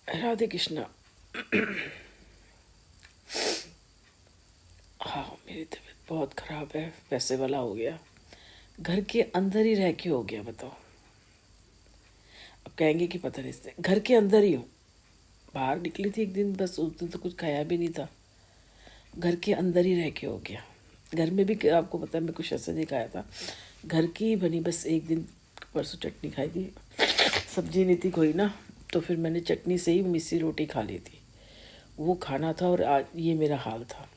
राधे कृष्णा। हाँ, मेरी तबीयत बहुत ख़राब है, वैसे वाला हो गया। घर के अंदर ही रह के हो गया, बताओ। अब कहेंगे कि पता नहीं, इससे घर के अंदर ही हूँ। बाहर निकली थी एक दिन, बस उस दिन तो कुछ खाया भी नहीं था। घर के अंदर ही रह के हो गया। घर में भी आपको पता है मैं कुछ ऐसा नहीं खाया था, घर की ही बनी। बस एक दिन परसों चटनी खाई थी, सब्जी नहीं थी कोई ना, तो फिर मैंने चटनी से ही मिस्सी रोटी खा ली थी। वो खाना था और आज ये मेरा हाल था।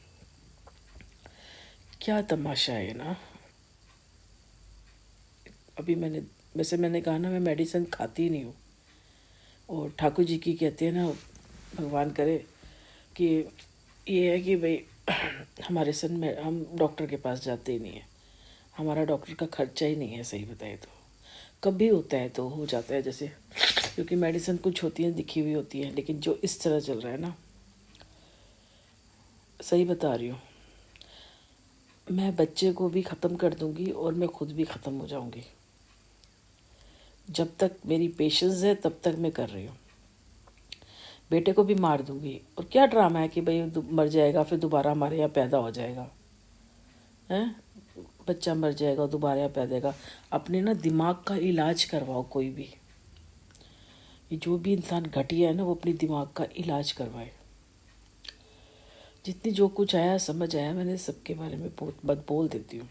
क्या तमाशा है ना। अभी मैंने कहा ना, मैं मेडिसिन खाती नहीं हूँ। और ठाकुर जी की कहते हैं ना, भगवान करे कि ये है कि भाई हमारे सन में हम डॉक्टर के पास जाते ही नहीं है। हमारा डॉक्टर का खर्चा ही नहीं है, सही बताए तो। कभी होता है तो हो जाता है, जैसे क्योंकि मेडिसिन कुछ होती है दिखी हुई होती है, लेकिन जो इस तरह चल रहा है ना, सही बता रही हूँ। मैं बच्चे को भी ख़त्म कर दूंगी और मैं खुद भी ख़त्म हो जाऊंगी। जब तक मेरी पेशेंस है तब तक मैं कर रही हूँ। बेटे को भी मार दूंगी। और क्या ड्रामा है कि भाई मर जाएगा फिर दोबारा हमारे यहाँ पैदा हो जाएगा, हैं? बच्चा मर जाएगा दोबारा यहाँ पैदा होगा। अपने ना दिमाग का इलाज करवाओ कोई भी। ये जो भी इंसान घटिया है ना, वो अपनी दिमाग का इलाज करवाए। जितनी जो कुछ आया समझ आया, मैंने सबके बारे में बहुत बोल देती हूँ।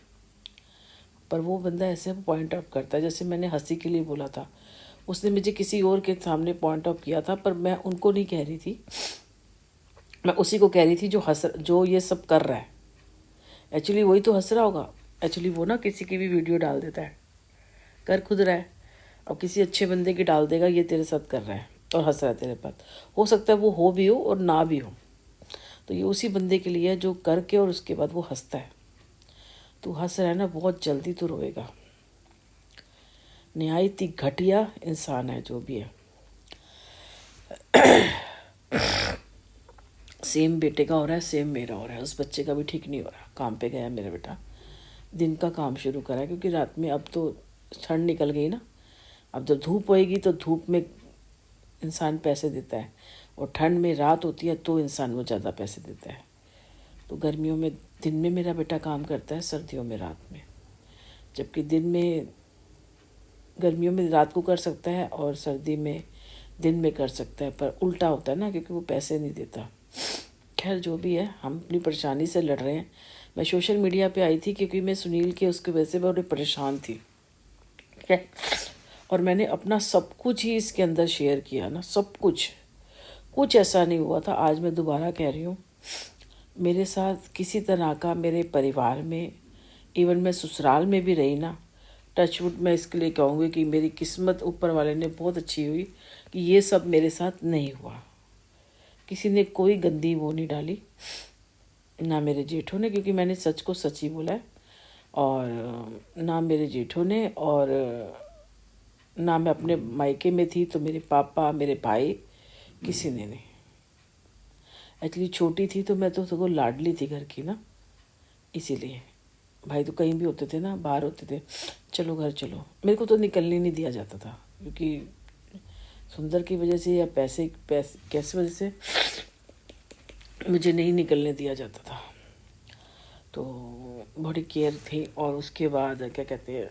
पर वो बंदा ऐसे पॉइंट आउट करता है, जैसे मैंने हंसी के लिए बोला था, उसने मुझे किसी और के सामने पॉइंट आउट किया था, पर मैं उनको नहीं कह रही थी, मैं उसी को कह रही थी जो ये सब कर रहा है। एक्चुअली वही तो हंस रहा होगा। एक्चुअली वो ना किसी की भी वीडियो डाल देता है, कर खुद रहा है। अब किसी अच्छे बंदे की डाल देगा, ये तेरे साथ कर रहा है और हंस रहा है तेरे पास। हो सकता है वो हो भी हो और ना भी हो, तो ये उसी बंदे के लिए है जो करके और उसके बाद वो हंसता है। तू हंस रहा है ना, बहुत जल्दी तू रोएगा। निहायत ही घटिया इंसान है जो भी है। सेम बेटे का हो रहा है, सेम मेरा हो रहा है। उस बच्चे का भी ठीक नहीं हो रहा। काम पे गया मेरा बेटा, दिन का काम शुरू करा है, क्योंकि रात में अब तो ठंड निकल गई ना। अब जब धूप होएगी तो धूप में इंसान पैसे देता है, और ठंड में रात होती है तो इंसान वो ज़्यादा पैसे देता है। तो गर्मियों में दिन में मेरा बेटा काम करता है, सर्दियों में रात में। जबकि गर्मियों में रात को कर सकता है और सर्दी में दिन में कर सकता है, पर उल्टा होता है ना, क्योंकि वो पैसे नहीं देता। खैर जो भी है, हम अपनी परेशानी से लड़ रहे हैं। मैं सोशल मीडिया पे आई थी क्योंकि मैं सुनील के उसके वजह से बड़ी परेशान थी, ठीक है। और मैंने अपना सब कुछ ही इसके अंदर शेयर किया ना, सब कुछ ऐसा नहीं हुआ था। आज मैं दोबारा कह रही हूँ, मेरे साथ किसी तरह का मेरे परिवार में, इवन मैं ससुराल में भी रही ना, टचवुड मैं इसके लिए कहूँगी कि मेरी किस्मत ऊपर वाले ने बहुत अच्छी हुई कि ये सब मेरे साथ नहीं हुआ। किसी ने कोई गंदी वो नहीं डाली, ना मेरे जेठों ने, क्योंकि मैंने सच को सच ही बोला है, और ना मेरे जेठों ने, और ना मैं अपने मायके में थी तो मेरे पापा मेरे भाई किसी ने नहीं। एक्चुअली छोटी थी तो मैं तो सगों लाडली थी घर की ना, इसीलिए। भाई तो कहीं भी होते थे ना, बाहर होते थे, चलो घर चलो, मेरे को तो निकलने नहीं दिया जाता था, क्योंकि सुंदर की वजह से या पैसे कैसे वजह से मुझे नहीं निकलने दिया जाता था। तो बड़ी केयर थी। और उसके बाद क्या कहते हैं,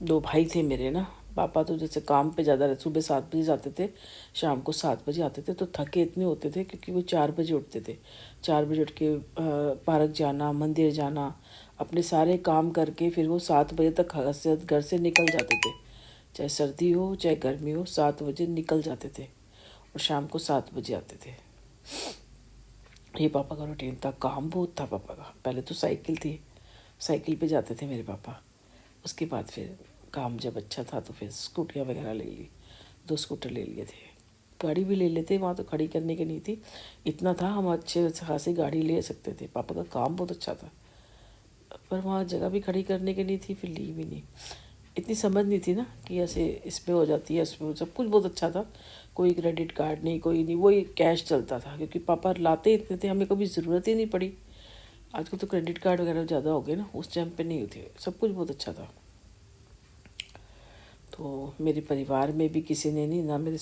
दो भाई थे मेरे ना। पापा तो जैसे काम पे ज़्यादा सुबह 7 बजे जाते थे, शाम को 7 बजे आते थे, तो थके इतने होते थे क्योंकि वो 4 बजे उठते थे। 4 बजे उठ के पार्क जाना, मंदिर जाना, अपने सारे काम करके फिर वो 7 बजे तक घर से निकल जाते थे। चाहे सर्दी हो चाहे गर्मी हो, 7 बजे निकल जाते थे और शाम को 7 बजे आते थे। ये पापा का रूटीन था। काम बहुत था पापा का। पहले तो साइकिल थी, साइकिल पे जाते थे मेरे पापा। उसके बाद फिर काम जब अच्छा था तो फिर स्कूटियाँ वगैरह ले ली, 2 स्कूटर ले लिए थे। गाड़ी भी ले लेते, वहाँ तो खड़ी करने की नहीं थी। इतना था, हम अच्छे खासी गाड़ी ले सकते थे। पापा का काम बहुत अच्छा था, पर वहाँ जगह भी खड़ी करने की नहीं थी, फिर ली भी नहीं। इतनी समझ नहीं थी ना कि ऐसे इसमें हो जाती है, इसमें सब कुछ बहुत अच्छा था। कोई क्रेडिट कार्ड नहीं, कोई नहीं, वही कैश चलता था, क्योंकि पापा लाते इतने थे, हमें कभी ज़रूरत ही नहीं पड़ी। आजकल तो क्रेडिट कार्ड वगैरह ज़्यादा हो गए ना, उस टाइम पे नहीं होती। सब कुछ बहुत अच्छा था। तो मेरे परिवार में भी किसी ने नहीं, ना मेरे